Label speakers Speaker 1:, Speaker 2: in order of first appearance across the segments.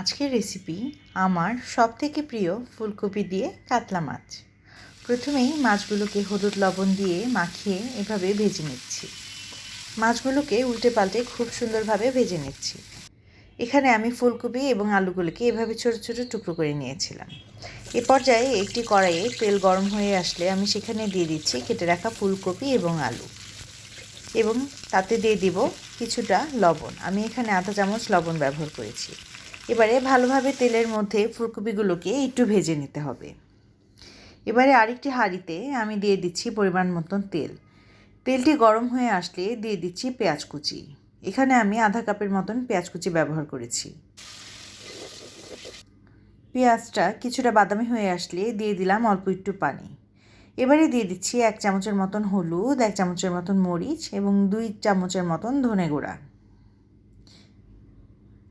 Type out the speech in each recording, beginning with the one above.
Speaker 1: আজকের রেসিপি আমার সবথেকে প্রিয় ফুলকপি দিয়ে কাতলা মাছ। প্রথমেই মাছগুলোকে হলুদ লবণ দিয়ে মাখিয়ে এভাবে ভেজে নিচ্ছি। মাছগুলোকে উল্টে পাল্টে খুব সুন্দরভাবে ভেজে নিচ্ছি। এখানে আমি ফুলকপি এবং আলুগুলোকে এভাবে ছোট ছোট টুকরো করে নিয়েছিলাম। এ পর্যায়ে একটি কড়াইয়ে তেল গরম হয়ে আসলে আমি সেখানে দিয়ে দিচ্ছি কেটে রাখা ফুলকপি এবং আলু, এবং তাতে দিয়ে দিব কিছুটা লবণ। আমি এখানে আধা চামচ লবণ ব্যবহার করেছি। এবারে ভালোভাবে তেলের মধ্যে ফুলকপিগুলোকে একটু ভেজে নিতে হবে। এবারে আরেকটি হাঁড়িতে আমি দিয়ে দিচ্ছি পরিমাণ মতন তেল। তেলটি গরম হয়ে আসলে দিয়ে দিচ্ছি পেঁয়াজ কুচি। এখানে আমি আধা কাপের মতন পেঁয়াজ কুচি ব্যবহার করেছি। পেঁয়াজটা কিছুটা বাদামি হয়ে আসলে দিয়ে দিলাম অল্প একটু পানি। এবারে দিয়ে দিচ্ছি 1 চামচের মতন হলুদ, 1 চামচের মতন মরিচ এবং 2 চামচের মতন ধনে গুঁড়া।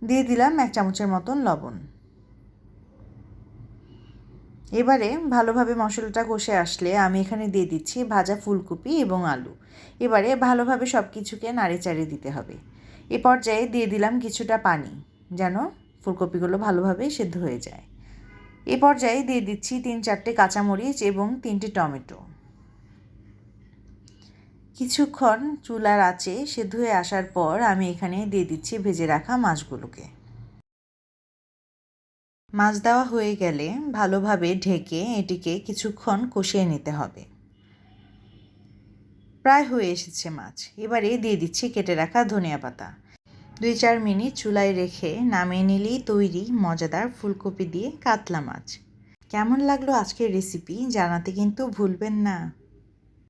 Speaker 1: দিয়ে দিলাম 1 চামচের মতন লবণ। এবারে ভালোভাবে মশলাটা কষে আসলে আমি এখানে দিয়ে দিচ্ছি ভাজা ফুলকপি এবং আলু। এবারে ভালোভাবে সব কিছুকে নাড়েচাড়ে দিতে হবে। এ পর্যায়ে দিয়ে দিলাম কিছুটা পানি, যেন ফুলকপিগুলো ভালোভাবে সেদ্ধ হয়ে যায়। এ পর্যায়ে দিয়ে দিচ্ছি 3-4টে কাঁচামরিচ এবং 3টে টমেটো। কিছুক্ষণ চুলার আঁচে সেদ্ধ হয়ে আসার পর আমি এখানে দিয়ে দিচ্ছি ভেজে রাখা মাছগুলোকে। মাছ দেওয়া হয়ে গেলে ভালোভাবে ঢেকে এটিকে কিছুক্ষণ কষিয়ে নিতে হবে। প্রায় হয়ে এসেছে মাছ। এবারে দিয়ে দিচ্ছি কেটে রাখা ধনিয়া পাতা। 2-4 মিনিট চুলায় রেখে নামিয়ে নিলেই তৈরি মজাদার ফুলকপি দিয়ে কাতলা মাছ। কেমন লাগলো আজকের রেসিপি জানাতে কিন্তু ভুলবেন না।